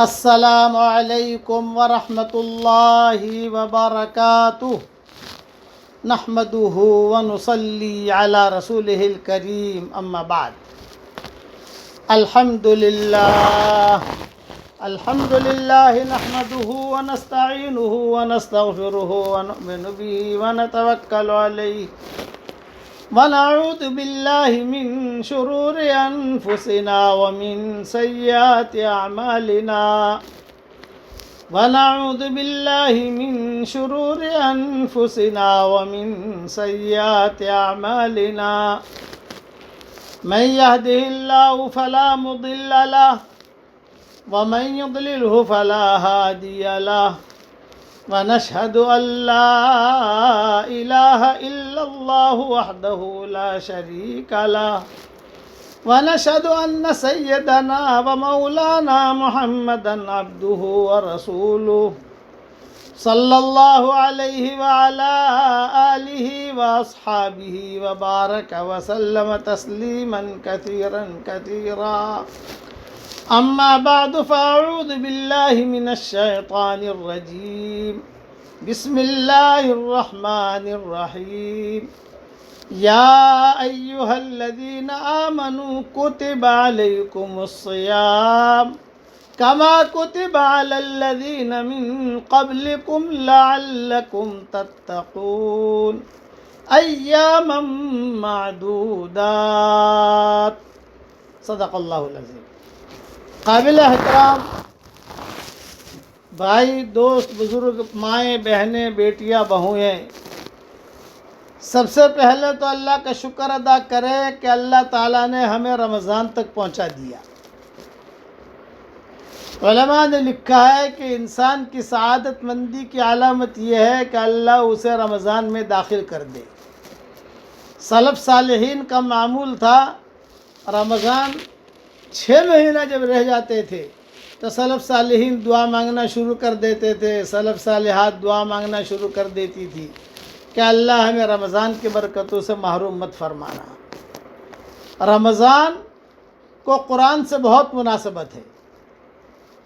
السلام علیکم ورحمۃ اللہ وبرکاتہ نحمدہ ونصلی علی رسولہ الکریم اما بعد الحمد للہ نحمدہ ونستعینہ ونستغفرہ ونؤمن بہ ونتوکل علیہ ونعوذ باللہ من شرور انفسنا ومن سیئات اعمالنا ونعوذ باللہ من شرور انفسنا ومن سیئات اعمالنا من يهده الله فلا مضل له ومن يضلله فلا هادي له ونشهد أن لا إله إلا الله وحده لا شريك له ونشهد أن سيدنا ومولانا محمدا عبده ورسوله صلى الله عليه وعلى آله وأصحابه وبارك وسلم تسليما كثيرا كثيرا أما بعد فأعوذ بالله من الشيطان الرجيم بسم الله الرحمن الرحيم يا أيها الذين آمنوا كتب عليكم الصيام كما كتب على الذين من قبلكم لعلكم تتقون أياما معدودات صدق الله العظيم. قابل احترام بھائی، دوست، بزرگ، مائیں، بہنیں، بیٹیاں، بہوئیں، سب سے پہلے تو اللہ کا شکر ادا کریں کہ اللہ تعالیٰ نے ہمیں رمضان تک پہنچا دیا. علماء نے لکھا ہے کہ انسان کی سعادت مندی کی علامت یہ ہے کہ اللہ اسے رمضان میں داخل کر دے. سلف صالحین کا معمول تھا، رمضان 6 مہینہ جب رہ جاتے تھے تو سلف صالحین دعا مانگنا شروع کر دیتے تھے، سلف صالحات دعا مانگنا شروع کر دیتی تھی کہ اللہ ہمیں رمضان کی برکتوں سے محروم مت فرمانا. رمضان کو قرآن سے بہت مناسبت ہے.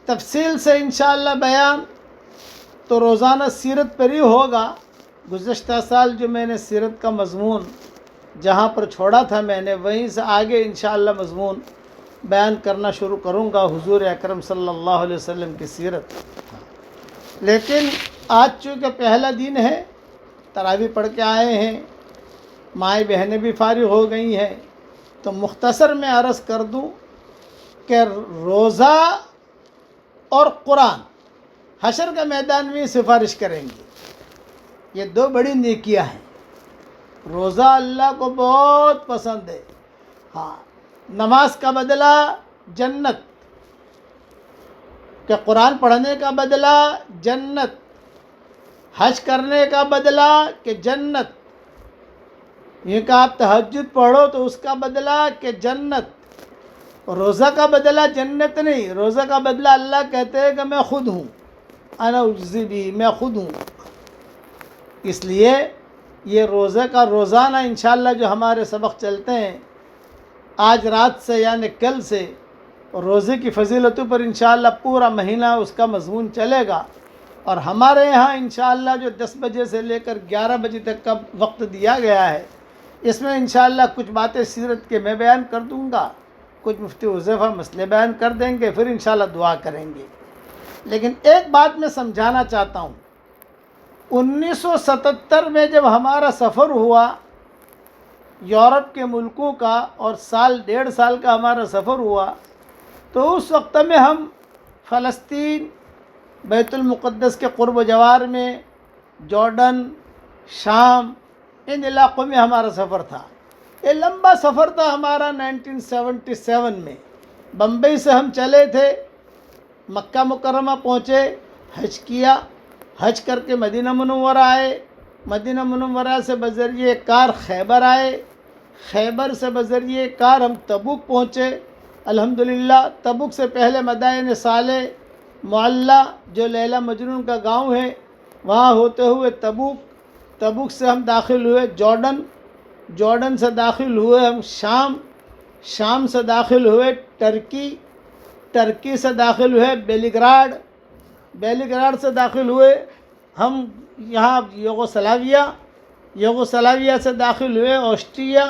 تفصیل سے انشاءاللہ بیان تو روزانہ سیرت پر ہی ہوگا. گزشتہ سال جو میں نے سیرت کا مضمون جہاں پر چھوڑا تھا میں نے وہیں سے آگے انشاءاللہ مضمون بیان کرنا شروع کروں گا، حضور اکرم صلی اللہ علیہ وسلم کی سیرت. لیکن آج چونکہ پہلا دن ہے، تراویح پڑھ کے آئے ہیں، مائیں بہنیں بھی فارغ ہو گئی ہیں، تو مختصر میں عرض کر دوں کہ روزہ اور قرآن حشر کے میدان میں سفارش کریں گے. یہ 2 بڑی نیکیاں ہیں. روزہ اللہ کو بہت پسند ہے. ہاں، نماز کا بدلہ جنت، کہ قرآن پڑھنے کا بدلہ جنت، حج کرنے کا بدلہ کہ جنت، یہ کہ آپ تہجد پڑھو تو اس کا بدلہ کہ جنت. روزہ کا بدلہ جنت نہیں، روزہ کا بدلہ اللہ کہتے ہیں کہ میں خود ہوں، انا اجزی بھی، میں خود ہوں. اس لیے یہ روزہ کا روزانہ انشاءاللہ جو ہمارے سبق چلتے ہیں، آج رات سے یعنی کل سے روزے کی فضیلتوں پر انشاءاللہ پورا مہینہ اس کا مضمون چلے گا. اور ہمارے یہاں انشاءاللہ جو 10 بجے سے لے کر 11 بجے تک کا وقت دیا گیا ہے، اس میں انشاءاللہ کچھ باتیں سیرت کے میں بیان کر دوں گا، کچھ مفتی حذیفہ مسئلے بیان کر دیں گے، پھر انشاءاللہ دعا کریں گے. لیکن ایک بات میں سمجھانا چاہتا ہوں. 1977 میں جب ہمارا سفر ہوا یورپ کے ملکوں کا، اور 1.5 سال کا ہمارا سفر ہوا، تو اس وقت میں ہم فلسطین، بیت المقدس کے قرب و جوار میں، جارڈن، شام، ان علاقوں میں ہمارا سفر تھا. یہ لمبا سفر تھا ہمارا. 1977 میں بمبئی سے ہم چلے تھے، مکہ مکرمہ پہنچے، حج کیا، حج کر کے مدینہ منورہ آئے، مدینہ منورہ سے بذریعہ کار خیبر آئے، خیبر سے بذریعہ کار ہم تبوک پہنچے. الحمدللہ تبوک سے پہلے مدائن صالح، معلیٰ جو لیلا مجنون کا گاؤں ہے، وہاں ہوتے ہوئے تبوک، تبوک سے ہم داخل ہوئے جارڈن، جارڈن سے داخل ہوئے ہم شام، شام سے داخل ہوئے ٹرکی، ٹرکی سے داخل ہوئے بیلیگراڈ سے داخل ہوئے ہم یہاں یوگوسلاویہ سے داخل ہوئے آسٹریا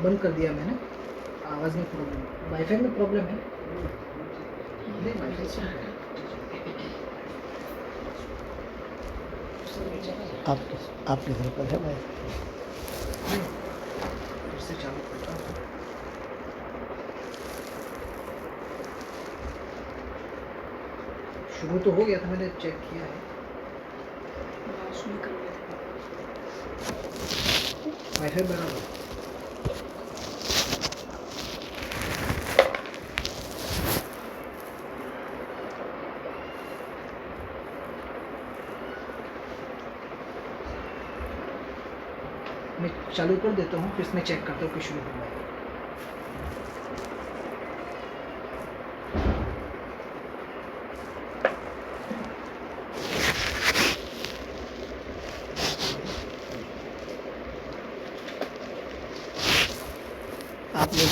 بند کر دیا میں نے, آواز میں پرابلم, وائی فائی میں پرابلم ہے. نہیں, وائی فائی سے آپ کے گھر پر ہے بھائی؟ پھر سے چالو کرتا ہوں. شروع تو ہو گیا تھا, میں نے چیک کیا ہے. وائی فائی برابر. میں چالو کر دیتا ہوں, پھر میں چیک کرتا ہوں کہ شروع ہو گیا. آپ نے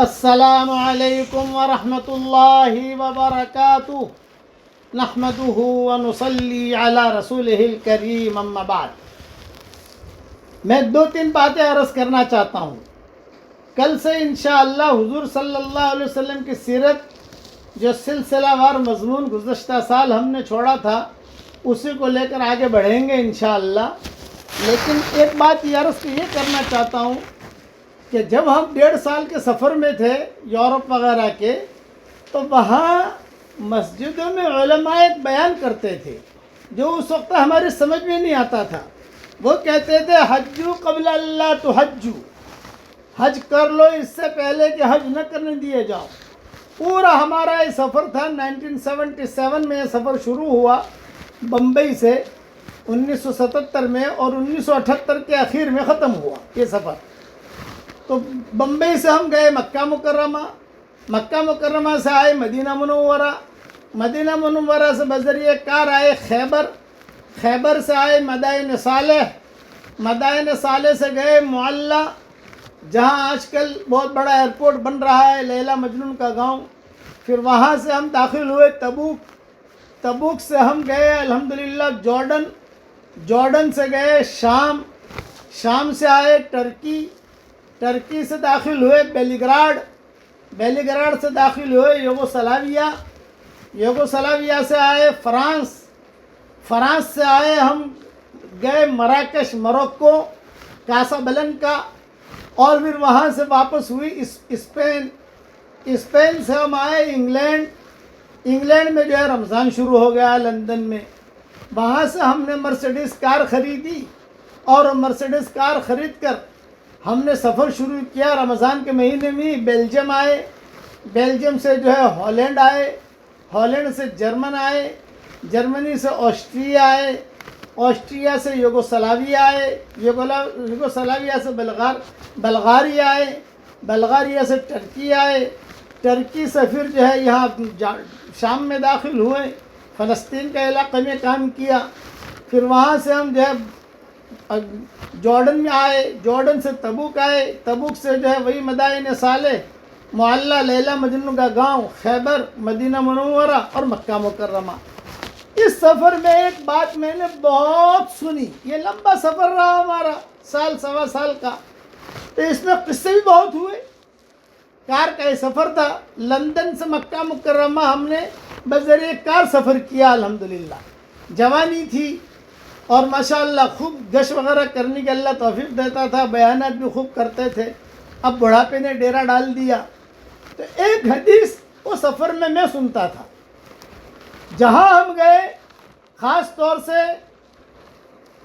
السلام علیکم ورحمۃ اللہ وبرکاتہ. نحمده ونصلی علی رسولہ الکریم, اما بعد. میں 2-3 باتیں عرض کرنا چاہتا ہوں. کل سے انشاءاللہ حضور صلی اللہ علیہ وسلم کی سیرت جو سلسلہ وار مضمون گزشتہ سال ہم نے چھوڑا تھا اسی کو لے کر آگے بڑھیں گے انشاءاللہ. لیکن ایک بات یہ کرنا چاہتا ہوں کہ جب ہم 1.5 سال کے سفر میں تھے یورپ وغیرہ کے, تو وہاں مسجدوں میں علماء ایک بیان کرتے تھے جو اس وقت ہماری سمجھ میں نہیں آتا تھا. وہ کہتے تھے حجو قبل اللہ تحجو, حج کر لو اس سے پہلے کہ حج نہ کرنے دیے جاؤ. پورا ہمارا یہ سفر تھا. 1977 میں یہ سفر شروع ہوا بمبئی سے, 1977 میں, اور 1978 کے آخر میں ختم ہوا یہ سفر. تو بمبئی سے ہم گئے مکہ مکرمہ سے آئے مدینہ منورہ سے بذریعہ کار آئے خیبر سے آئے مدائن صالح سے گئے معلیٰ, جہاں آج کل بہت بڑا ایئرپورٹ بن رہا ہے, لیلا مجنون کا گاؤں. پھر وہاں سے ہم داخل ہوئے تبوک سے ہم گئے الحمدللہ جارڈن سے گئے شام سے آئے ٹرکی سے داخل ہوئے بیلیگراڈ سے داخل ہوئے یوگوسلاویہ سے آئے فرانس سے آئے ہم گئے مراکش موروکو کاسابلنکا, اور پھر وہاں سے واپس ہوئی اسپین سے ہم آئے انگلینڈ میں جو ہے رمضان شروع ہو گیا لندن میں. وہاں سے ہم نے مرسیڈیز کار خریدی, اور مرسیڈیز کار خرید کر ہم نے سفر شروع کیا. رمضان کے مہینے میں بیلجیم آئے, بیلجیم سے جو ہے ہالینڈ آئے, ہالینڈ سے جرمن آئے, جرمنی سے آسٹریا آئے, آسٹریا سے یوگوسلاویہ آئے, یوگوسلاویہ سے بلغاریہ آئے, بلغاریہ سے ٹرکی آئے, ٹرکی سے پھر جو ہے یہاں شام میں داخل ہوئے, فلسطین کے علاقے میں کام کیا. پھر وہاں سے ہم جو ہے جارڈن میں آئے, جارڈن سے تبوک آئے, تبوک سے جو ہے وہی مدائن صالح, معلیٰ, لیلا مجنون کا گاؤں, خیبر, مدینہ منورہ اور مکہ مکرمہ. اس سفر میں ایک بات میں نے بہت سنی. یہ لمبا سفر رہا ہمارا, سوا سال کا, تو اس میں قصے بھی بہت ہوئے. کار کا یہ سفر تھا. لندن سے مکہ مکرمہ ہم نے بذریعہ کار سفر کیا الحمدللہ. جوانی تھی, اور ماشاءاللہ خوب گش وغیرہ کرنے کی اللہ توفیق دیتا تھا، بیانات بھی خوب کرتے تھے۔ اب بڑھاپے نے ڈیرا ڈال دیا، تو ایک حدیث وہ سفر میں سنتا تھا۔ جہاں ہم گئے خاص طور سے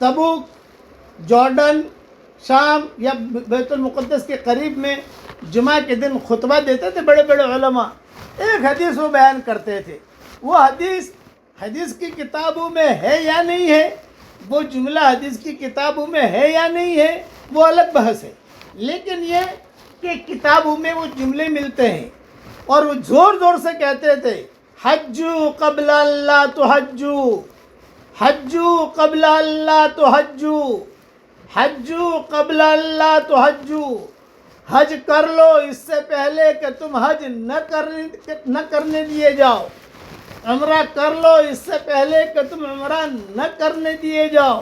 تبوک، جارڈن، شام یا بیت المقدس کے قریب میں جمعہ کے دن خطبہ دیتے تھے بڑے بڑے علماء، ایک حدیث وہ بیان کرتے تھے۔ وہ حدیث کی کتابوں میں ہے یا نہیں ہے، وہ جملہ حدیث کی کتابوں میں ہے یا نہیں ہے، وہ الگ بحث ہے، لیکن یہ کہ کتابوں میں وہ جملے ملتے ہیں، اور وہ زور زور سے کہتے تھے حجو قبل اللہ تحجو، حجو قبل اللہ تحجو، حجو قبل اللہ تحجو، حج کر لو اس سے پہلے کہ تم حج نہ کرنے دیے جاؤ، عمرہ کر لو اس سے پہلے کہ تم عمرہ نہ کرنے دیے جاؤ۔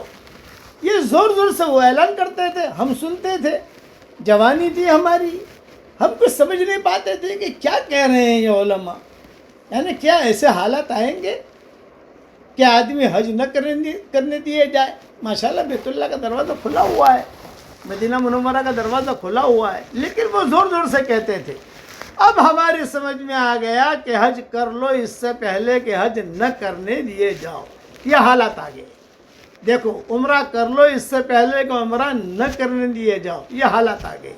یہ زور زور سے وہ اعلان کرتے تھے، ہم سنتے تھے، جوانی تھی ہماری، ہم کچھ سمجھ نہیں پاتے تھے کہ کیا کہہ رہے ہیں یہ علماء، یعنی کیا ایسے حالات آئیں گے کہ آدمی حج نہ کرنے دیے جائے۔ ماشاءاللہ بیت اللہ کا دروازہ کھلا ہوا ہے، مدینہ منورہ کا دروازہ کھلا ہوا ہے، لیکن وہ زور زور سے کہتے تھے۔ اب ہماری سمجھ میں آ گیا کہ حج کر لو اس سے پہلے کہ حج نہ کرنے دیے جاؤ، یہ حالات آ گئے۔ دیکھو عمرہ کر لو اس سے پہلے کہ عمرہ نہ کرنے دیے جاؤ، یہ حالات آ گئے۔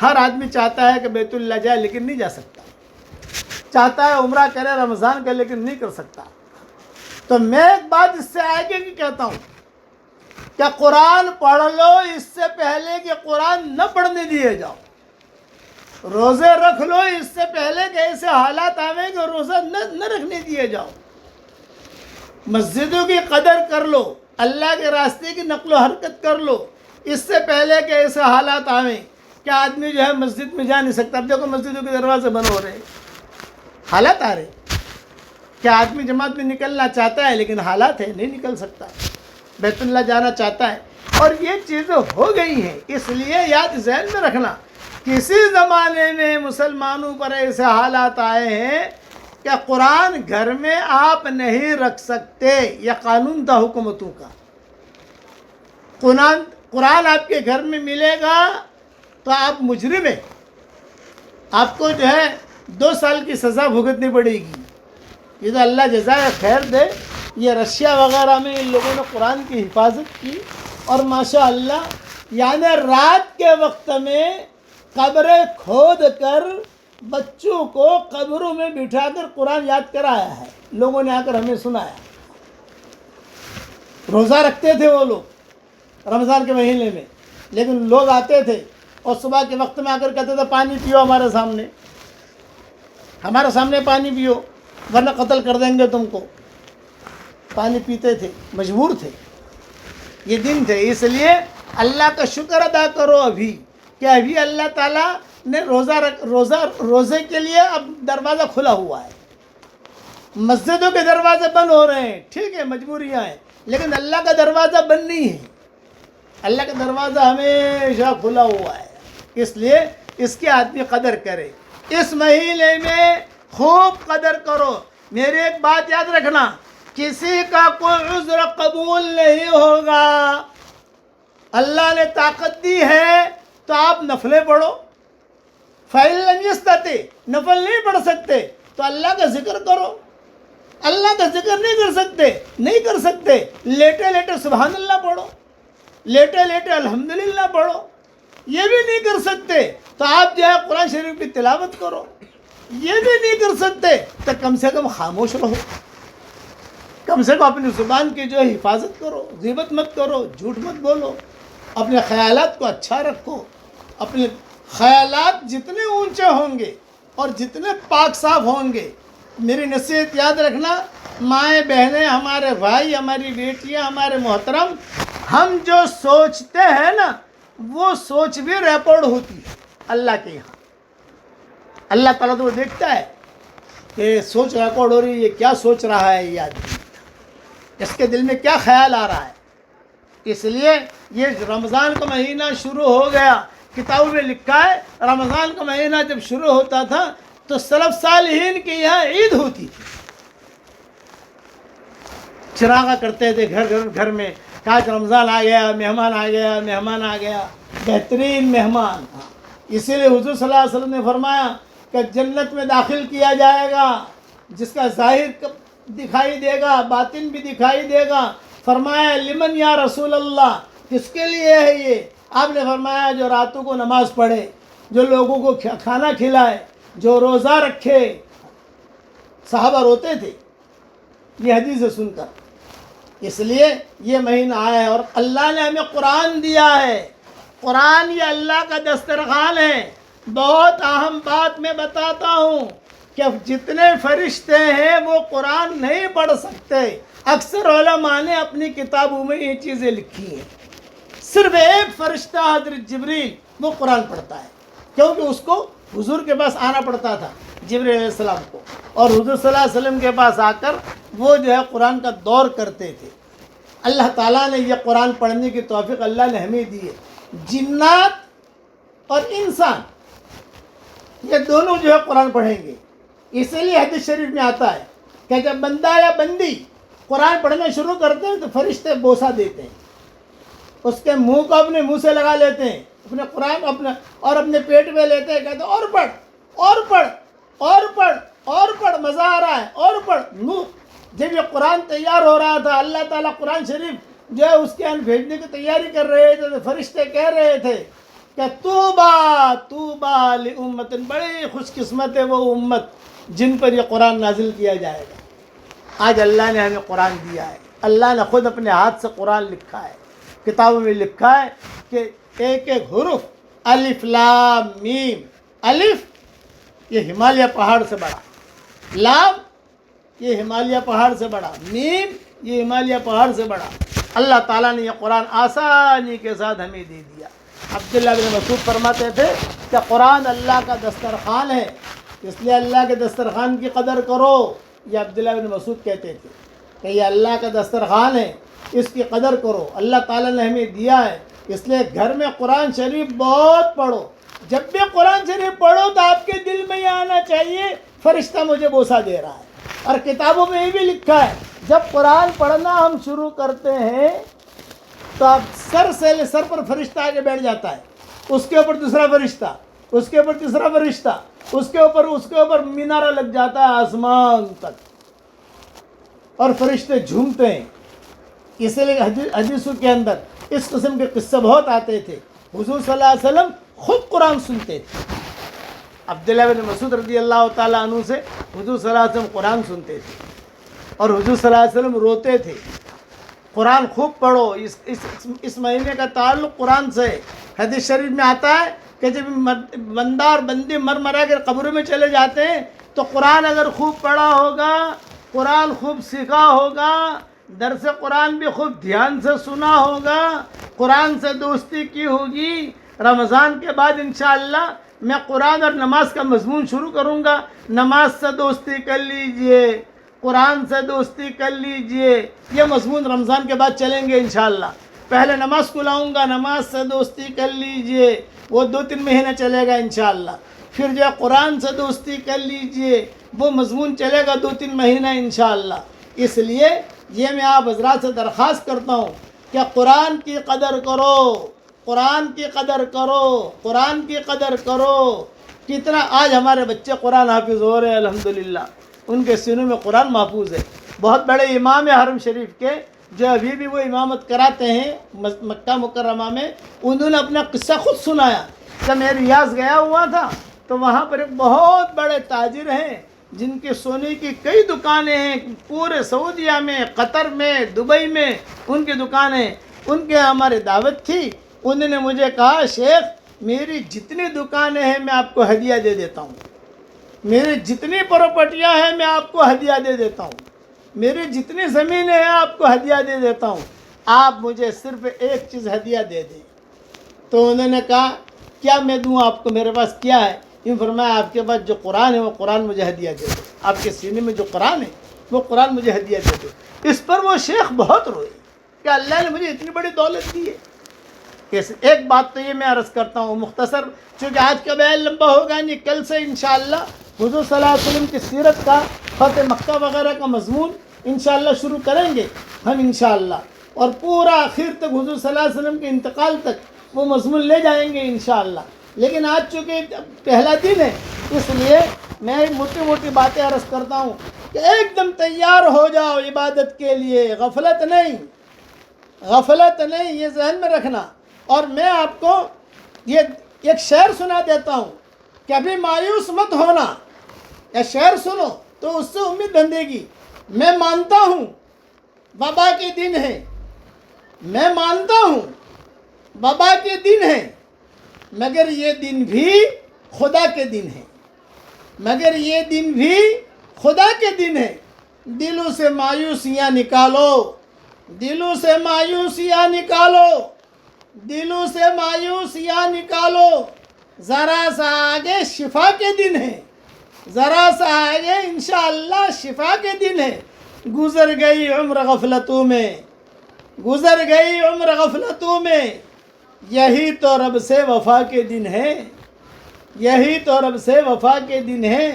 ہر آدمی چاہتا ہے کہ بیت اللہ جائے لیکن نہیں جا سکتا، چاہتا ہے عمرہ کرے رمضان کا لیکن نہیں کر سکتا۔ تو میں ایک بات اس سے آگے کی کہتا ہوں کہ قرآن پڑھ لو اس سے پہلے کہ قرآن نہ پڑھنے دیے جاؤ، روزے رکھ لو اس سے پہلے کہ ایسے حالات آئیں کہ روزہ نہ رکھنے دیے جاؤ، مسجدوں کی قدر کر لو، اللہ کے راستے کی نقل و حرکت کر لو اس سے پہلے کہ ایسے حالات آئیں کہ آدمی جو ہے مسجد میں جا نہیں سکتا۔ اب دیکھو مسجدوں کے دروازے بند ہو رہے ہیں، حالات آ رہے کہ آدمی جماعت میں نکلنا چاہتا ہے لیکن حالات ہے نہیں نکل سکتا، بیت اللہ جانا چاہتا ہے، اور یہ چیزیں ہو گئی ہیں۔ اس لیے یاد ذہن میں رکھنا، کسی زمانے میں مسلمانوں پر ایسے حالات آئے ہیں کہ قرآن گھر میں آپ نہیں رکھ سکتے، یہ قانون تھا حکومتوں کا۔ قرآن آپ کے گھر میں ملے گا تو آپ مجرم ہیں، آپ کو جو ہے 2 سال کی سزا بھگتنی پڑے گی۔ یہ تو اللہ جزائے خیر دے، یہ رشیا وغیرہ میں ان لوگوں نے قرآن کی حفاظت کی، اور ماشاء اللہ یعنی رات کے وقت میں قبریں کھود کر بچوں کو قبروں میں بٹھا کر قرآن یاد کرایا ہے، لوگوں نے آ کر ہمیں سنایا۔ روزہ رکھتے تھے وہ لوگ رمضان کے مہینے میں، لیکن لوگ آتے تھے اور صبح کے وقت میں آ کر کہتے تھے پانی پیو ہمارے سامنے پانی پیو ورنہ قتل کر دیں گے تم کو۔ پانی پیتے تھے، مجبور تھے، یہ دن تھے۔ اس لیے اللہ کا شکر ادا کرو ابھی کہ ابھی اللہ تعالیٰ نے روزے کے لیے اب دروازہ کھلا ہوا ہے۔ مسجدوں کے دروازے بند ہو رہے ہیں، ٹھیک ہے مجبوریاں ہیں، لیکن اللہ کا دروازہ بند نہیں ہے، اللہ کا دروازہ ہمیشہ کھلا ہوا ہے۔ اس لیے اس کی آدمی قدر کرے، اس مہینے میں خوب قدر کرو۔ میری ایک بات یاد رکھنا، کسی کا کوئی عذر قبول نہیں ہوگا۔ اللہ نے طاقت دی ہے تو آپ نفلیں پڑھو، فَإِن لَمْ يَسْتَطِعْ، نفل نہیں پڑھ سکتے تو اللہ کا ذکر کرو۔ اللہ کا ذکر نہیں کر سکتے لیٹے لیٹے سبحان اللہ پڑھو، لیٹے لیٹے الحمدللہ پڑھو۔ یہ بھی نہیں کر سکتے تو آپ جو ہے قرآن شریف کی تلاوت کرو۔ یہ بھی نہیں کر سکتے تو کم سے کم خاموش رہو، کم سے کم اپنی زبان کی جو ہے حفاظت کرو، غیبت مت کرو، جھوٹ مت بولو، اپنے خیالات کو اچھا رکھو۔ اپنے خیالات جتنے اونچے ہوں گے اور جتنے پاک صاف ہوں گے، میری نصیحت یاد رکھنا، مائیں بہنیں، ہمارے بھائی، ہماری بیٹیاں، ہمارے محترم، ہم جو سوچتے ہیں نا وہ سوچ بھی ریکارڈ ہوتی ہے اللہ کے یہاں۔ اللہ تعالیٰ تو دیکھتا ہے کہ سوچ ریکارڈ ہو رہی ہے، یہ کیا سوچ رہا ہے یہ آدمی، اس کے دل میں کیا خیال آ رہا ہے۔ اس لیے یہ رمضان کا مہینہ شروع ہو گیا، کتابوں میں لکھا ہے رمضان کا مہینہ جب شروع ہوتا تھا تو سلف صالحین کے یہاں عید ہوتی تھی، چراغا کرتے تھے گھر میں، کہ آج رمضان آ گیا، مہمان آ گیا، مہمان آ گیا، بہترین مہمان. اسی لیے حضور صلی اللہ علیہ وسلم نے فرمایا کہ جنت میں داخل کیا جائے گا جس کا ظاہر دکھائی دے گا، باطن بھی دکھائی دے گا. فرمایا لمن یا رسول اللہ، کس کے لیے ہے یہ؟ آپ نے فرمایا جو راتوں کو نماز پڑھے، جو لوگوں کو کھانا کھلائے، جو روزہ رکھے. صحابہ روتے تھے یہ حدیث سن کر. اس لیے یہ مہینہ آیا ہے اور اللہ نے ہمیں قرآن دیا ہے. قرآن یہ اللہ کا دسترخوان ہے. بہت اہم بات میں بتاتا ہوں کہ جتنے فرشتے ہیں وہ قرآن نہیں پڑھ سکتے. اکثر علماء نے اپنی کتابوں میں یہ چیزیں لکھی ہیں. صرف ایک فرشتہ حضرت جبریل وہ قرآن پڑھتا ہے، کیونکہ اس کو حضور کے پاس آنا پڑتا تھا، جبریل علیہ السلام کو، اور حضور صلی اللہ علیہ وسلم کے پاس آ کر وہ جو ہے قرآن کا دور کرتے تھے. اللہ تعالیٰ نے یہ قرآن پڑھنے کی توفیق اللہ نے ہمیں دی ہے. جنات اور انسان یہ دونوں جو ہے قرآن پڑھیں گے. اسی لیے حدیث شریف میں آتا ہے کہ جب بندہ یا بندی قرآن پڑھنا شروع کرتے ہیں تو فرشتے بوسہ دیتے ہیں، اس کے منہ کو اپنے منہ سے لگا لیتے ہیں، اپنے قرآن اپنے پیٹ میں لیتے ہیں، کہتے ہیں اور پڑھ اور پڑھ اور پڑھ اور پڑھ، مزہ آ رہا ہے اور پڑھ. جب یہ قرآن تیار ہو رہا تھا، اللہ تعالیٰ قرآن شریف جو ہے اس کے بھیجنے کی تیاری کر رہے تھے، تو فرشتے کہہ رہے تھے کہ توبہ توبہ لامت، بڑی خوش قسمت ہے وہ امت جن پر یہ قرآن نازل کیا جائے گا. آج اللہ نے ہمیں قرآن دیا ہے. اللہ نے خود اپنے ہاتھ سے قرآن لکھا ہے. کتابوں میں لکھا ہے کہ ایک ایک حرف الف لام میم. الف یہ ہمالیہ پہاڑ سے بڑا، لام یہ ہمالیہ پہاڑ سے بڑا، میم یہ ہمالیہ پہاڑ سے بڑا. اللہ تعالیٰ نے یہ قرآن آسانی کے ساتھ ہمیں دے دیا. عبداللہ بن مسعود فرماتے تھے کہ قرآن اللہ کا دسترخوان ہے، اس لیے اللہ کے دسترخوان کی قدر کرو. یہ عبداللہ بن مسعود کہتے تھے کہ یہ اللہ کا دسترخوان ہے، اس کی قدر کرو. اللہ تعالیٰ نے ہمیں دیا ہے، اس لیے گھر میں قرآن شریف بہت پڑھو. جب بھی قرآن شریف پڑھو تو آپ کے دل میں یہ آنا چاہیے فرشتہ مجھے بوسہ دے رہا ہے. اور کتابوں میں یہ بھی لکھا ہے جب قرآن پڑھنا ہم شروع کرتے ہیں تو اب سر پر فرشتہ آگے بیٹھ جاتا ہے، اس کے اوپر دوسرا فرشتہ، اس کے اوپر تیسرا فرشتہ، اس کے اوپر مینارہ لگ جاتا ہے آسمان تک، اور فرشتے جھومتے ہیں. اسی لیے حدیثوں کے اندر اس قسم کے قصے بہت آتے تھے. حضور صلی اللہ علیہ وسلم خود قرآن سنتے تھے. عبداللہ بن مسعود رضی اللہ تعالیٰ عنہ سے حضور صلی اللہ علیہ وسلم قرآن سنتے تھے اور حضور صلی اللہ علیہ وسلم روتے تھے. قرآن خوب پڑھو. اس مہینے کا تعلق قرآن سے. حدیث شریف میں آتا ہے کہ جب بندہ اور بندی مرا کر قبروں میں چلے جاتے ہیں تو قرآن اگر خوب پڑھا ہوگا، قرآن خوب سیکھا ہوگا، درس قرآن بھی خوب دھیان سے سنا ہوگا، قرآن سے دوستی کی ہوگی، رمضان کے بعد انشاءاللہ میں قرآن اور نماز کا مضمون شروع کروں گا. نماز سے دوستی کر لیجئے، قرآن سے دوستی کر لیجئے. یہ مضمون رمضان کے بعد چلیں گے انشاءاللہ. پہلے نماز کو لاؤں گا، نماز سے دوستی کر لیجئے، وہ 2-3 مہینے چلے گا انشاءاللہ. پھر جو ہے قرآن سے دوستی کر لیجئے، وہ مضمون چلے گا 2-3 مہینہ انشاءاللہ. اس لیے یہ میں آپ حضرات سے درخواست کرتا ہوں کہ قرآن کی قدر کرو، قرآن کی قدر کرو، قرآن کی قدر کرو. کتنا آج ہمارے بچے قرآن حافظ ہو رہے ہیں الحمدللہ، ان کے سینوں میں قرآن محفوظ ہے. بہت بڑے امام حرم شریف کے جو ابھی بھی وہ امامت کراتے ہیں مکہ مکرمہ میں، انہوں نے اپنا قصہ خود سنایا. جب میں ریاض گیا ہوا تھا تو وہاں پر ایک بہت بڑے تاجر ہیں جن کے سونے کی کئی دکانیں ہیں پورے سعودیہ میں، قطر میں، دبئی میں ان کی دکانیں. ان کے ہماری دعوت تھی. انہوں نے مجھے کہا شیخ میری جتنی دکانیں ہیں میں آپ کو ہدیہ دے دیتا ہوں، میری جتنی پراپرٹیاں ہیں میں آپ کو ہدیہ دے دیتا ہوں، میری جتنی زمینیں ہیں آپ کو ہدیہ دے دیتا ہوں، آپ مجھے صرف ایک چیز ہدیہ دے دیں. تو انہوں نے کہا کیا میں دوں آپ کو، میرے پاس کیا ہے؟ یہ فرمایا آپ کے پاس جو قرآن ہے وہ قرآن مجھے ہدیہ دے دو. آپ کے سینے میں جو قرآن ہے وہ قرآن مجھے ہدیہ دے دو. اس پر وہ شیخ بہت روئے کہ اللہ نے مجھے اتنی بڑی دولت دی ہے. ایک بات تو یہ میں عرض کرتا ہوں مختصر، چونکہ آج کا بیان لمبا ہوگا نہیں، کل سے انشاءاللہ حضور صلی اللہ علیہ وسلم کی سیرت کا، فتح مکہ وغیرہ کا مضمون انشاءاللہ شروع کریں گے ہم انشاءاللہ. اور پورا آخر تک حضور صلی اللہ علیہ وسلم کے انتقال تک وہ مضمون لے جائیں گے انشاءاللہ. لیکن آج چونکہ پہلا دن ہے اس لیے میں موٹی موٹی باتیں عرض کرتا ہوں کہ ایک دم تیار ہو جاؤ عبادت کے لیے. غفلت نہیں، غفلت نہیں، یہ ذہن میں رکھنا. اور میں آپ کو یہ ایک شعر سنا دیتا ہوں کہ ابھی مایوس مت ہونا. یہ شعر سنو تو اس سے امید بندھے گی. میں مانتا ہوں بابا کے دن ہے، میں مانتا ہوں بابا کے دن ہے، مگر یہ دن بھی خدا کے دن ہے، مگر یہ دن بھی خدا کے دن ہے. دلوں سے مایوسیاں نکالو، دلوں سے مایوسیاں نکالو، دلوں سے مایوسیاں نکالو. ذرا سا آگے شفا کے دن ہے، ذرا سا آگے انشاءاللہ شفا کے دن ہے. گزر گئی عمر غفلتوں میں، گزر گئی عمر غفلتوں میں، یہی تو رب سے وفا کے دن ہے، یہی تو رب سے وفا کے دن ہے.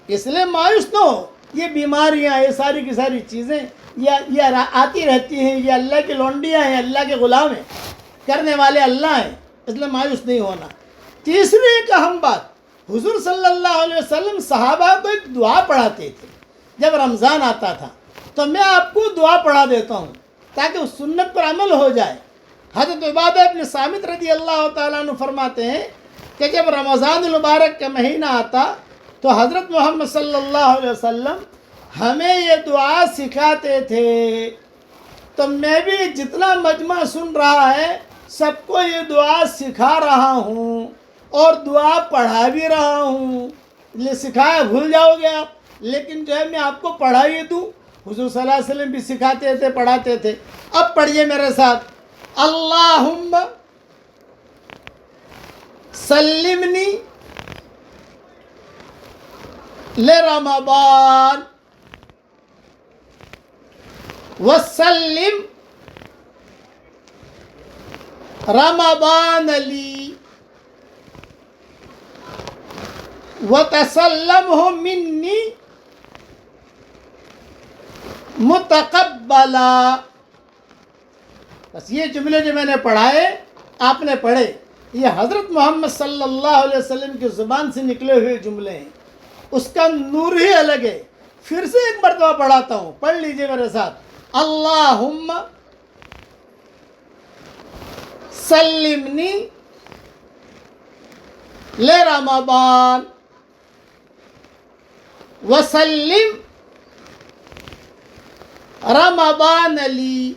اس لیے مایوس نہ ہو. یہ بیماریاں، یہ ساری کی ساری چیزیں یہ آتی رہتی ہیں. یہ اللہ کی لونڈیاں ہیں، اللہ کے غلام ہیں، کرنے والے اللہ ہیں. اس لیے مایوس نہیں ہونا. تیسری ایک اہم بات، حضور صلی اللہ علیہ وسلم صحابہ کو ایک دعا پڑھاتے تھے. جب رمضان آتا تھا تو میں آپ کو دعا پڑھا دیتا ہوں تاکہ اس سنت پر عمل ہو جائے. حضرت عبادہ ابن صامت رضی اللہ تعالیٰ عنہ فرماتے ہیں کہ جب رمضان المبارک کا مہینہ آتا تو حضرت محمد صلی اللہ علیہ وسلم ہمیں یہ دعا سکھاتے تھے. تو میں بھی جتنا مجمع سن رہا ہے سب کو یہ دعا سکھا رہا ہوں اور دعا پڑھا بھی رہا ہوں. سکھایا بھول جاؤ گے آپ، لیکن جو ہے میں آپ کو پڑھا ہی دوں. حضور صلی اللہ علیہ وسلم بھی سکھاتے تھے، پڑھاتے تھے. اب پڑھیے میرے ساتھ. اللہم سلمنی لرمضان وسلم رمضان لی وتسلمہ منی متقبلا. بس یہ جملے جو میں نے پڑھائے آپ نے پڑھے، یہ حضرت محمد صلی اللہ علیہ وسلم کی زبان سے نکلے ہوئے جملے ہیں. اس کا نور ہی الگ ہے. پھر سے ایک مرتبہ پڑھاتا ہوں، پڑھ لیجئے میرے ساتھ. اللہم سلمنی لرمضان وسلم رمضان لی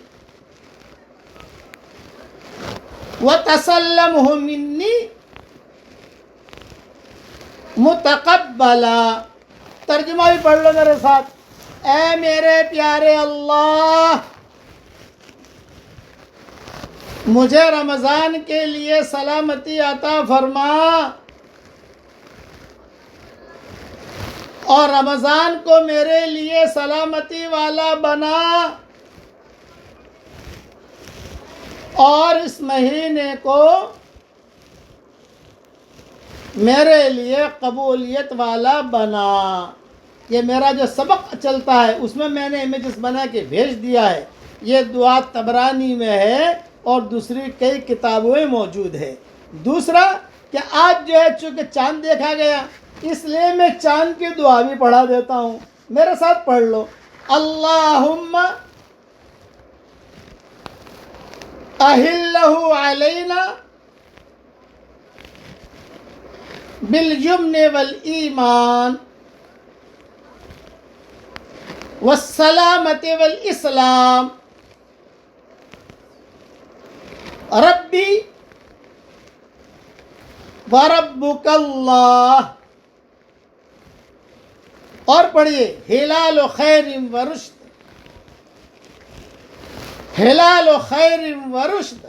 وتسلمہ منی متقبلا. ترجمہ بھی پڑھ لو میرے ساتھ. اے میرے پیارے اللہ، مجھے رمضان کے لیے سلامتی عطا فرما اور رمضان کو میرے لیے سلامتی والا بنا اور اس مہینے کو میرے لیے قبولیت والا بنا. یہ میرا جو سبق چلتا ہے اس میں نے امیجز بنا کے بھیج دیا ہے. یہ دعا طبرانی میں ہے اور دوسری کئی کتابوں میں موجود ہے. دوسرا کہ آج جو ہے چونکہ چاند دیکھا گیا اس لیے میں چاند کی دعا بھی پڑھا دیتا ہوں. میرے ساتھ پڑھ لو. اللہم اہلہ علینا بالیمن والایمان والسلامت والاسلام ربی وربک اللہ. اور پڑھیے. ہلال خیر و رشد، ہلال خیر و رشد،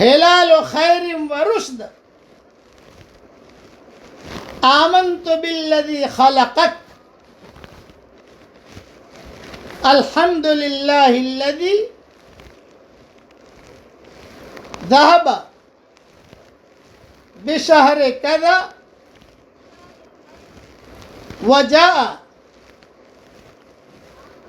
ہلال خیر و رشد. آمنت بالذی خلقک الحمد للہ الذی ذهب بشہر کذا وجاء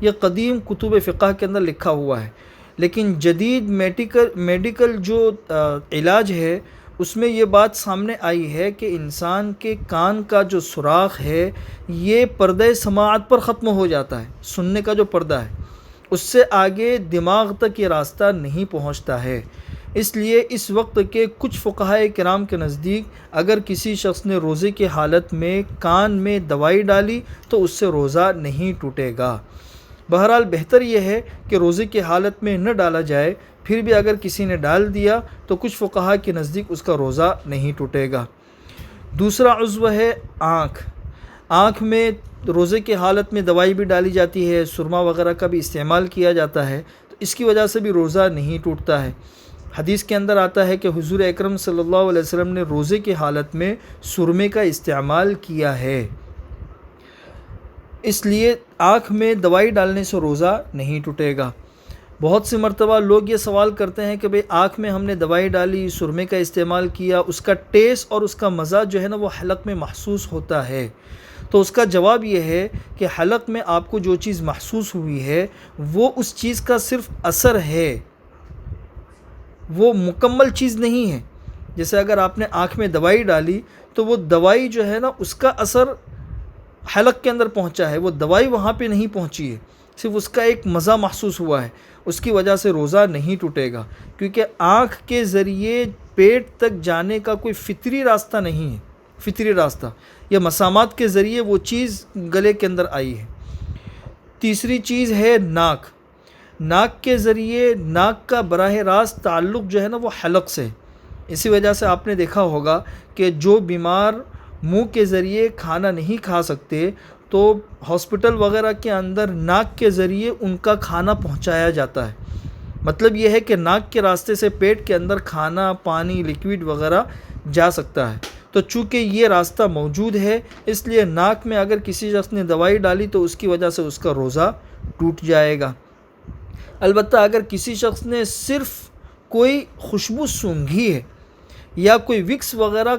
یہ قدیم کتب فقہ کے اندر لکھا ہوا ہے، لیکن جدید میڈیکل جو علاج ہے اس میں یہ بات سامنے آئی ہے کہ انسان کے کان کا جو سوراخ ہے یہ پردہ سماعت پر ختم ہو جاتا ہے، سننے کا جو پردہ ہے اس سے آگے دماغ تک یہ راستہ نہیں پہنچتا ہے۔ اس لیے اس وقت کے کچھ فقہائے کرام کے نزدیک اگر کسی شخص نے روزے کی حالت میں کان میں دوائی ڈالی تو اس سے روزہ نہیں ٹوٹے گا۔ بہرحال بہتر یہ ہے کہ روزے کی حالت میں نہ ڈالا جائے، پھر بھی اگر کسی نے ڈال دیا تو کچھ فقہا کے نزدیک اس کا روزہ نہیں ٹوٹے گا۔ دوسرا عضو ہے آنکھ۔ آنکھ میں روزے کی حالت میں دوائی بھی ڈالی جاتی ہے، سرما وغیرہ کا بھی استعمال کیا جاتا ہے، تو اس کی وجہ سے بھی روزہ نہیں ٹوٹتا ہے۔ حدیث کے اندر آتا ہے کہ حضور اکرم صلی اللہ علیہ وسلم نے روزے کی حالت میں سرمے کا استعمال کیا ہے، اس لیے آنکھ میں دوائی ڈالنے سے روزہ نہیں ٹوٹے گا۔ بہت سی مرتبہ لوگ یہ سوال کرتے ہیں کہ بھئی آنکھ میں ہم نے دوائی ڈالی، سرمے کا استعمال کیا، اس کا ٹیسٹ اور اس کا مزہ جو ہے نا وہ حلق میں محسوس ہوتا ہے، تو اس کا جواب یہ ہے کہ حلق میں آپ کو جو چیز محسوس ہوئی ہے وہ اس چیز کا صرف اثر ہے، وہ مکمل چیز نہیں ہے۔ جیسے اگر آپ نے آنکھ میں دوائی ڈالی تو وہ دوائی جو ہے نا اس کا اثر حلق کے اندر پہنچا ہے، وہ دوائی وہاں پہ نہیں پہنچی ہے، صرف اس کا ایک مزہ محسوس ہوا ہے، اس کی وجہ سے روزہ نہیں ٹوٹے گا، کیونکہ آنکھ کے ذریعے پیٹ تک جانے کا کوئی فطری راستہ نہیں ہے، فطری راستہ یا مسامات کے ذریعے وہ چیز گلے کے اندر آئی ہے۔ تیسری چیز ہے ناک۔ ناک کے ذریعے ناک کا براہ راست تعلق جو ہے نا وہ حلق سے، اسی وجہ سے آپ نے دیکھا ہوگا کہ جو بیمار منہ کے ذریعے کھانا نہیں کھا سکتے تو ہاسپٹل وغیرہ کے اندر ناک کے ذریعے ان کا کھانا پہنچایا جاتا ہے۔ مطلب یہ ہے کہ ناک کے راستے سے پیٹ کے اندر کھانا، پانی، لیکوڈ وغیرہ جا سکتا ہے، تو چونکہ یہ راستہ موجود ہے اس لیے ناک میں اگر کسی شخص نے دوائی ڈالی تو اس کی وجہ سے اس کا روزہ ٹوٹ جائے گا۔ البتہ اگر کسی شخص نے صرف کوئی خوشبو سونگھی ہے یا کوئی وکس وغیرہ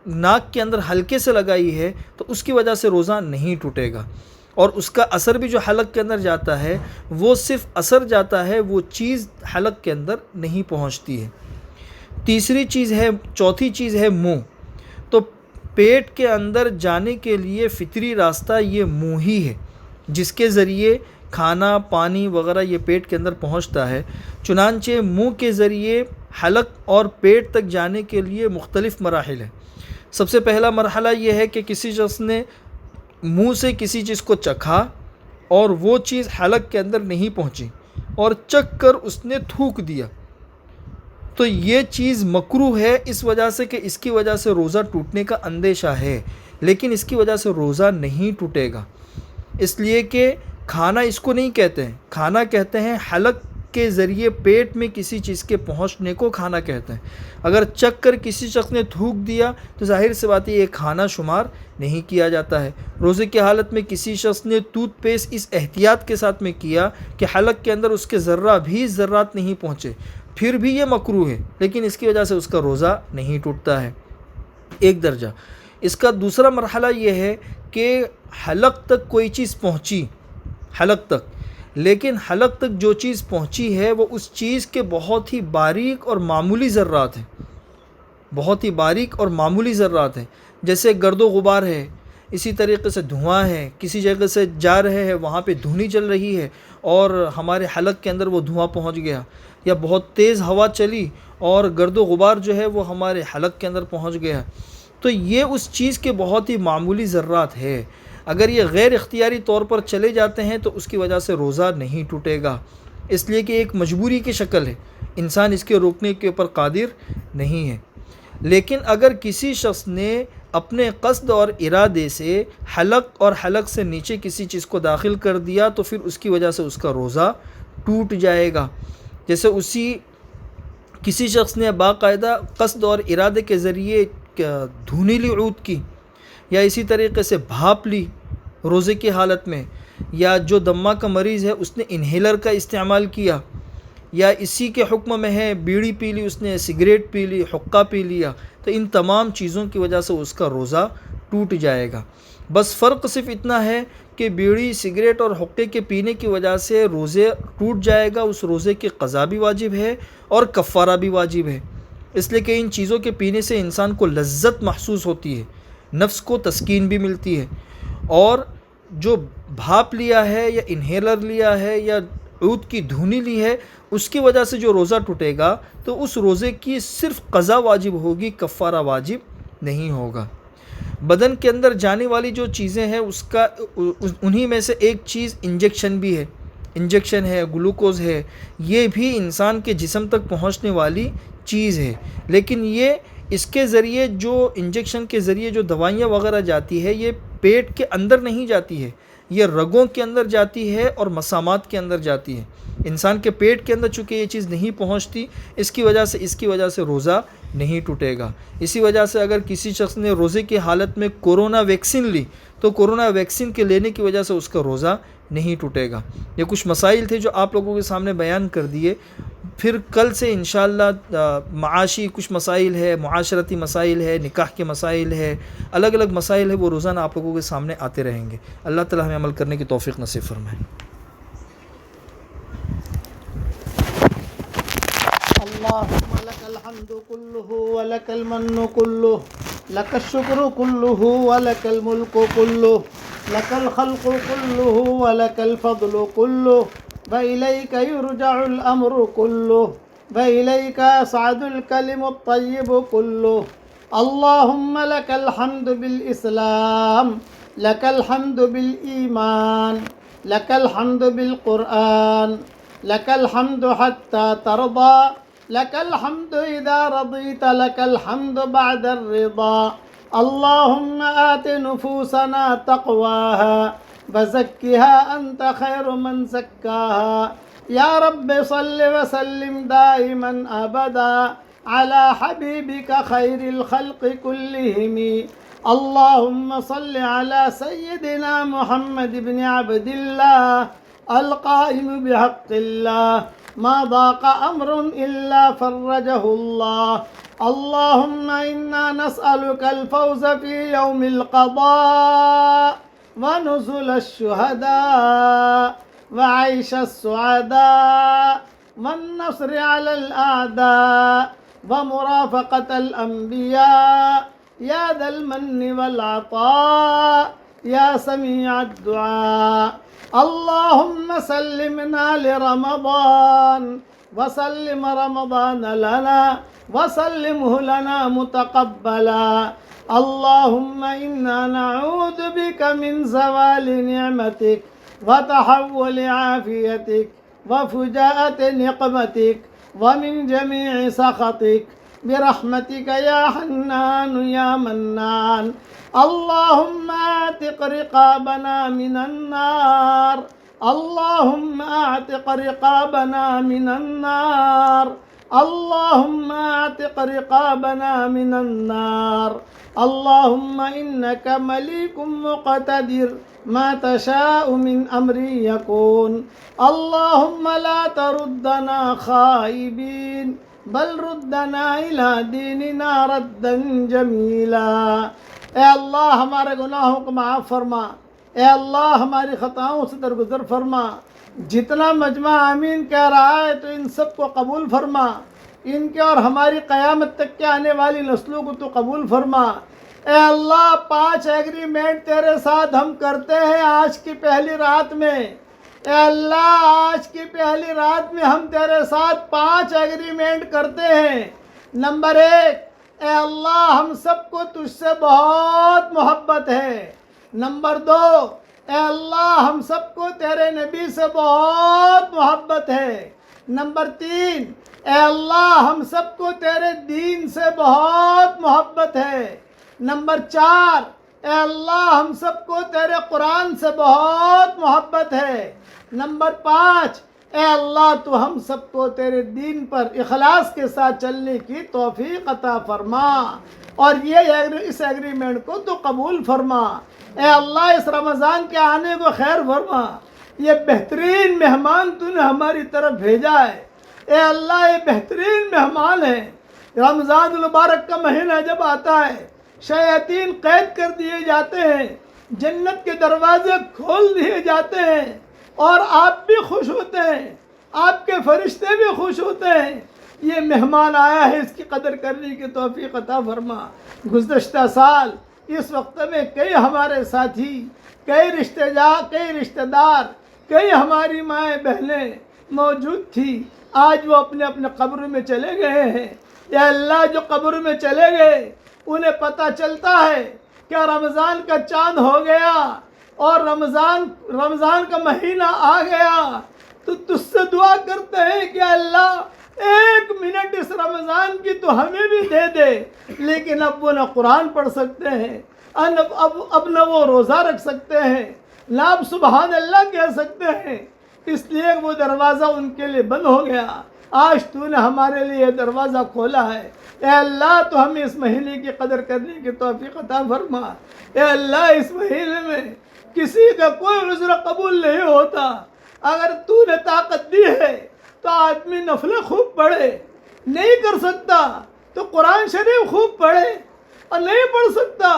ناک کے اندر ہلکے سے لگائی ہے تو اس کی وجہ سے روزہ نہیں ٹوٹے گا، اور اس کا اثر بھی جو حلق کے اندر جاتا ہے وہ صرف اثر جاتا ہے، وہ چیز حلق کے اندر نہیں پہنچتی ہے۔ چوتھی چیز ہے منہ۔ تو پیٹ کے اندر جانے کے لیے فطری راستہ یہ منہ ہی ہے، جس کے ذریعے کھانا، پانی وغیرہ یہ پیٹ کے اندر پہنچتا ہے۔ چنانچہ منہ کے ذریعے حلق اور پیٹ تک جانے کے لیے مختلف مراحل ہیں۔ سب سے پہلا مرحلہ یہ ہے کہ کسی شخص نے منہ سے کسی چیز کو چکھا اور وہ چیز حلق کے اندر نہیں پہنچی اور چکھ کر اس نے تھوک دیا، تو یہ چیز مکروہ ہے، اس وجہ سے کہ اس کی وجہ سے روزہ ٹوٹنے کا اندیشہ ہے، لیکن اس کی وجہ سے روزہ نہیں ٹوٹے گا، اس لیے کہ کھانا اس کو نہیں کہتے ہیں، کھانا کہتے ہیں حلق کے ذریعے پیٹ میں کسی چیز کے پہنچنے کو کھانا کہتے ہیں۔ اگر چکھ کر کسی شخص نے تھوک دیا تو ظاہر سی بات ہے یہ کھانا شمار نہیں کیا جاتا ہے۔ روزے کی حالت میں کسی شخص نے ٹوتھ پیسٹ اس احتیاط کے ساتھ میں کیا کہ حلق کے اندر اس کے ذرہ بھی ذرات نہیں پہنچے، پھر بھی یہ مکروہ ہے، لیکن اس کی وجہ سے اس کا روزہ نہیں ٹوٹتا ہے۔ ایک درجہ اس کا دوسرا مرحلہ یہ ہے کہ حلق تک کوئی چیز پہنچی، حلق تک، لیکن حلق تک جو چیز پہنچی ہے وہ اس چیز کے بہت ہی باریک اور معمولی ذرات ہیں، بہت ہی باریک اور معمولی ذرات ہیں، جیسے گرد و غبار ہے، اسی طریقے سے دھواں ہے، کسی جگہ سے جا رہے ہیں وہاں پہ دھندی چل رہی ہے اور ہمارے حلق کے اندر وہ دھواں پہنچ گیا، یا بہت تیز ہوا چلی اور گرد و غبار جو ہے وہ ہمارے حلق کے اندر پہنچ گیا، تو یہ اس چیز کے بہت ہی معمولی ذرات ہے۔ اگر یہ غیر اختیاری طور پر چلے جاتے ہیں تو اس کی وجہ سے روزہ نہیں ٹوٹے گا، اس لیے کہ ایک مجبوری کی شکل ہے، انسان اس کے روکنے کے اوپر قادر نہیں ہے۔ لیکن اگر کسی شخص نے اپنے قصد اور ارادے سے حلق اور حلق سے نیچے کسی چیز کو داخل کر دیا تو پھر اس کی وجہ سے اس کا روزہ ٹوٹ جائے گا۔ جیسے کسی شخص نے باقاعدہ قصد اور ارادے کے ذریعے دھونیلی عود کی، یا اسی طریقے سے بھاپ لی روزے کی حالت میں، یا جو دمہ کا مریض ہے اس نے انہیلر کا استعمال کیا، یا اسی کے حکم میں ہے بیڑی پی لی، اس نے سگریٹ پی لی، حقہ پی لیا، تو ان تمام چیزوں کی وجہ سے اس کا روزہ ٹوٹ جائے گا۔ بس فرق صرف اتنا ہے کہ بیڑی سگریٹ اور حقے کے پینے کی وجہ سے روزے ٹوٹ جائے گا، اس روزے کی قضا بھی واجب ہے اور کفارہ بھی واجب ہے، اس لیے کہ ان چیزوں کے پینے سے انسان کو لذت محسوس ہوتی ہے، نفس کو تسکین بھی ملتی ہے، اور جو بھاپ لیا ہے یا انہیلر لیا ہے یا عود کی دھونی لی ہے، اس کی وجہ سے جو روزہ ٹوٹے گا تو اس روزے کی صرف قضا واجب ہوگی، کفارہ واجب نہیں ہوگا۔ بدن کے اندر جانے والی جو چیزیں ہیں انہی میں سے ایک چیز انجیکشن بھی ہے، انجیکشن ہے، گلوکوز ہے، یہ بھی انسان کے جسم تک پہنچنے والی چیز ہے، لیکن یہ اس کے ذریعے جو انجیکشن کے ذریعے جو دوائیاں وغیرہ جاتی ہے یہ پیٹ کے اندر نہیں جاتی ہے، یہ رگوں کے اندر جاتی ہے اور مسامات کے اندر جاتی ہے۔ انسان کے پیٹ کے اندر چونکہ یہ چیز نہیں پہنچتی، اس کی وجہ سے روزہ نہیں ٹوٹے گا۔ اسی وجہ سے اگر کسی شخص نے روزے کی حالت میں کورونا ویکسین لی تو کورونا ویکسین کے لینے کی وجہ سے اس کا روزہ نہیں ٹوٹے گا۔ یہ کچھ مسائل تھے جو آپ لوگوں کے سامنے بیان کر دیے۔ پھر کل سے انشاءاللہ معاشی کچھ مسائل ہے، معاشرتی مسائل ہے، نکاح کے مسائل ہے، الگ الگ مسائل ہے، وہ روزانہ آپ لوگوں کے سامنے آتے رہیں گے۔ اللہ تعالی ہمیں عمل کرنے کی توفیق نصیب فرمائے۔ اللهم لك الحمد كله ولك المن كله لك الشكر كله ولك الملك كله لك الخلق كله ولك الفضل كله وإليك يرجع الأمر كله وإليك يصعد الكلم الطيب كله. اللهم لك الحمد بالإسلام، لك الحمد بالإيمان، لك الحمد بالقرآن، لك الحمد حتى ترضى، لك الحمد إذا رضيت، لك الحمد بعد الرضا. اللهم آت نفوسنا تقواها وزكها أنت خير من زكاها. يا رب صل وسلم دائما أبدا على حبيبك خير الخلق كلهم. اللهم صل على سيدنا محمد بن عبد الله القائم بحق الله، ما ضاق أمر إلا فرجه الله. اللهم إنا نسألك الفوز في يوم القضاء ونزل الشهداء وعيش السعداء والنصر على الأعداء ومرافقة الأنبياء يا ذا المن والعطاء يا سميع الدعاء. اللهم سلمنا لرمضان وسلم رمضان لنا وسلمه لنا متقبلا. اللهم إنا نعوذ بك من زوال نعمتك وتحول عافيتك وفجاءة نقمتك ومن جميع سخطك برحمتك يا حنان يا منان. اللهم اعتق رقابنا من النار، اللهم اعتق رقابنا من النار، اللهم اعتق رقابنا من النار. اللهم إنك مليك مقتدر، ما تشاء من أمري يكون. اللهم لا تردنا خائبين بل ردنا إلى ديننا ردا جميلا. اے اللہ ہمارے گناہوں کو معاف فرما، اے اللہ ہماری خطاؤں سے درگزر فرما. جتنا مجمع آمین کہہ رہا ہے تو ان سب کو قبول فرما، ان کے اور ہماری قیامت تک کے آنے والی نسلوں کو تو قبول فرما. اے اللہ 5 ایگریمنٹ تیرے ساتھ ہم کرتے ہیں آج کی پہلی رات میں. اے اللہ آج کی پہلی رات میں ہم تیرے ساتھ 5 ایگریمنٹ کرتے ہیں. نمبر 1، اے اللہ ہم سب کو تجھ سے بہت محبت ہے. نمبر 2، اے اللہ ہم سب کو تیرے نبی سے بہت محبت ہے. نمبر 3، اے اللہ ہم سب کو تیرے دین سے بہت محبت ہے. نمبر 4، اے اللہ ہم سب کو تیرے قرآن سے بہت محبت ہے. نمبر 5، اے اللہ تو ہم سب کو تیرے دین پر اخلاص کے ساتھ چلنے کی توفیق عطا فرما اور اس ایگریمنٹ کو تو قبول فرما. اے اللہ اس رمضان کے آنے کو خیر فرما. یہ بہترین مہمان تو نے ہماری طرف بھیجا ہے. اے اللہ یہ بہترین مہمان ہیں. رمضان المبارک کا مہینہ جب آتا ہے شیاطین قید کر دیے جاتے ہیں، جنت کے دروازے کھول دیے جاتے ہیں اور آپ بھی خوش ہوتے ہیں، آپ کے فرشتے بھی خوش ہوتے ہیں۔ یہ مہمان آیا ہے، اس کی قدر کرنے کی توفیق عطا فرما۔ گزشتہ سال اس وقت میں کئی ہمارے ساتھی، کئی رشتہ دار، کئی ہماری مائیں بہنیں موجود تھی، آج وہ اپنے اپنے قبر میں چلے گئے ہیں۔ یا اللہ، جو قبر میں چلے گئے انہیں پتہ چلتا ہے کہ رمضان کا چاند ہو گیا اور رمضان کا مہینہ آ گیا، تو تجھ سے دعا کرتے ہیں کہ اللہ 1 منٹ اس رمضان کی تو ہمیں بھی دے دے۔ لیکن اب وہ نہ قرآن پڑھ سکتے ہیں، اب نہ وہ روزہ رکھ سکتے ہیں، نہ اب سبحان اللہ کہہ سکتے ہیں، اس لیے وہ دروازہ ان کے لیے بند ہو گیا۔ آج تو نے ہمارے لیے یہ دروازہ کھولا ہے۔ اے اللہ، تو ہمیں اس مہینے کی قدر کرنے کی توفیق عطا فرما۔ اے اللہ، اس مہینے میں کسی کا کوئی عذر قبول نہیں ہوتا۔ اگر تو نے طاقت دی ہے تو آدمی نفلیں خوب پڑھے، نہیں کر سکتا تو قرآن شریف خوب پڑھے، اور نہیں پڑھ سکتا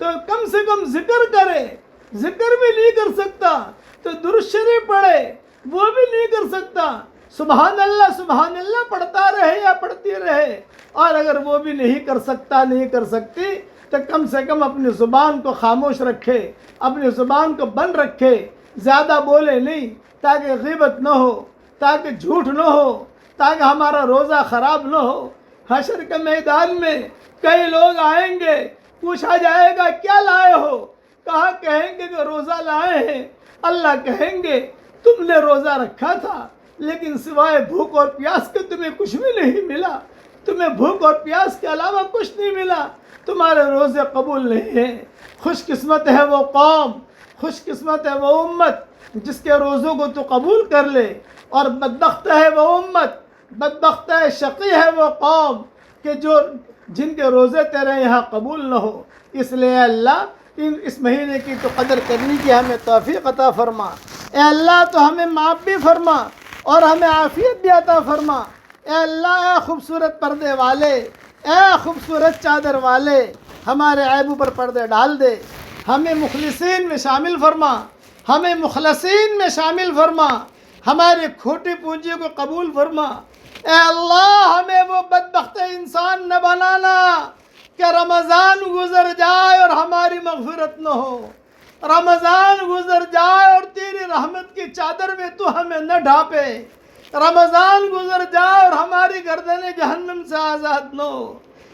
تو کم سے کم ذکر کرے، ذکر بھی نہیں کر سکتا تو درود شریف پڑھے، وہ بھی نہیں کر سکتا سبحان اللہ پڑھتا رہے یا پڑھتی رہے۔ اور اگر وہ بھی نہیں کر سکتا، نہیں کر سکتی، تو کم سے کم اپنی زبان کو خاموش رکھے، اپنی زبان کو بند رکھے، زیادہ بولے نہیں، تاکہ غیبت نہ ہو، تاکہ جھوٹ نہ ہو، تاکہ ہمارا روزہ خراب نہ ہو۔ حشر کے میدان میں کئی لوگ آئیں گے، پوچھا جائے گا کیا لائے ہو؟ کہا کہیں گے کہ روزہ لائے ہیں۔ اللہ کہیں گے تم نے روزہ رکھا تھا، لیکن سوائے بھوک اور پیاس کے تمہیں کچھ بھی نہیں ملا، تمہیں بھوک اور پیاس کے علاوہ کچھ نہیں ملا، تمہارے روزے قبول نہیں ہیں۔ خوش قسمت ہے وہ قوم، خوش قسمت ہے وہ امت جس کے روزوں کو تو قبول کر لے، اور بدبخت ہے وہ امت، بدبخت ہے، شقی ہے وہ قوم کہ جن کے روزے تیرے یہاں قبول نہ ہو۔ اس لیے اللہ اس مہینے کی تو قدر کرنے کی ہمیں توفیق عطا فرما۔ اے اللہ، تو ہمیں معاف بھی فرما اور ہمیں عافیت بھی عطا فرما۔ اے اللہ، اے خوبصورت پردے والے، اے خوبصورت چادر والے، ہمارے عیبوں پر پردے ڈال دے، ہمیں مخلصین میں شامل فرما، ہمیں مخلصین میں شامل فرما، ہماری کھوٹی پونجی کو قبول فرما۔ اے اللہ، ہمیں وہ بدبخت انسان نہ بنانا کہ رمضان گزر جائے اور ہماری مغفرت نہ ہو، رمضان گزر جائے اور تیری رحمت کی چادر میں تو ہمیں نہ ڈھانپے، رمضان گزر جائے اور ہماری گردنیں جہنم سے آزاد نہ ہو۔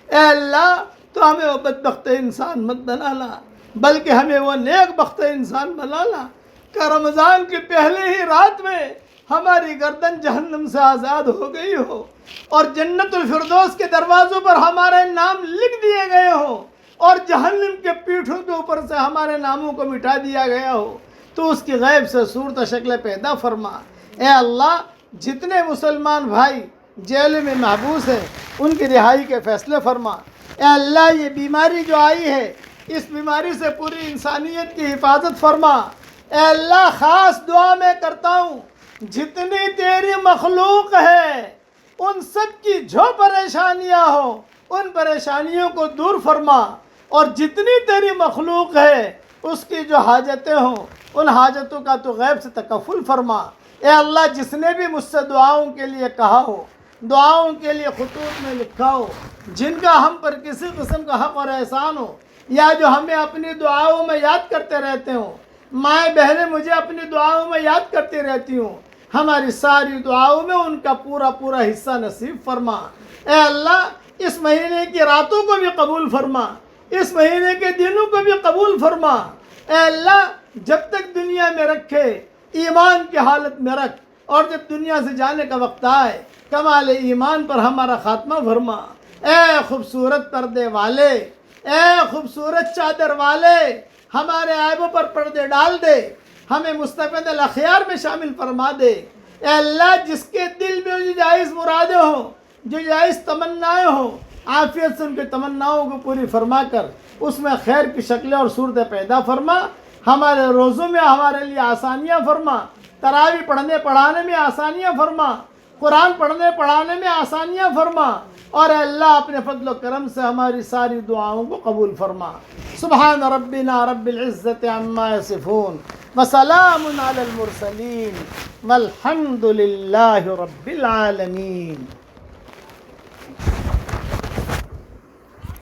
اے اللہ، تو ہمیں وہ بدبخت انسان مت بنانا، بلکہ ہمیں وہ نیک بخت انسان بنانا کہ رمضان کی پہلے ہی رات میں ہماری گردن جہنم سے آزاد ہو گئی ہو، اور جنت الفردوس کے دروازوں پر ہمارے نام لکھ دیے گئے ہوں، اور جہنم کے پیٹھوں کے اوپر سے ہمارے ناموں کو مٹا دیا گیا ہو۔ تو اس کی غیب سے صورت شکل پیدا فرما۔ اے اللہ، جتنے مسلمان بھائی جیل میں محبوس ہیں ان کی رہائی کے فیصلے فرما۔ اے اللہ، یہ بیماری جو آئی ہے، اس بیماری سے پوری انسانیت کی حفاظت فرما۔ اے اللہ، خاص دعا میں کرتا ہوں، جتنی تیری مخلوق ہے ان سب کی جو پریشانیاں ہوں ان پریشانیوں کو دور فرما، اور جتنی تیری مخلوق ہے اس کی جو حاجتیں ہوں ان حاجتوں کا تو غیب سے تکفل فرما۔ اے اللہ، جس نے بھی مجھ سے دعاؤں کے لیے کہا ہو، دعاؤں کے لیے خطوط میں لکھا ہو، جن کا ہم پر کسی قسم کا حق اور احسان ہو، یا جو ہمیں اپنی دعاؤں میں یاد کرتے رہتے ہوں، مائیں بہنیں مجھے اپنی دعاؤں میں یاد کرتی رہتی ہوں، ہماری ساری دعاؤں میں ان کا پورا حصہ نصیب فرما۔ اے اللہ، اس مہینے کی راتوں کو بھی قبول فرما، اس مہینے کے دنوں کو بھی قبول فرما۔ اے اللہ، جب تک دنیا میں رکھے ایمان کی حالت میں رکھ، اور جب دنیا سے جانے کا وقت آئے کمال ایمان پر ہمارا خاتمہ فرما۔ اے خوبصورت پردے والے، اے خوبصورت چادر والے، ہمارے عیبوں پر پردے ڈال دے، ہمیں مستفید الاخیار میں شامل فرما دے۔ اے اللہ، جس کے دل میں جو جائز مرادیں ہوں، جو جائز تمنائیں ہوں، عافیت سے ان کی تمناؤں کو پوری فرما کر اس میں خیر کی شکلیں اور صورتیں پیدا فرما۔ ہمارے روزوں میں ہمارے لیے آسانیاں فرما، تراویح پڑھنے پڑھانے میں آسانیاں فرما، قرآن پڑھنے پڑھانے میں آسانیاں فرما، اور اے اللہ، اپنے فضل و کرم سے ہماری ساری دعاؤں کو قبول فرما۔ سبحان ربنا رب العزة عما يصفون وسلام على المرسلين والحمد لله رب العالمين.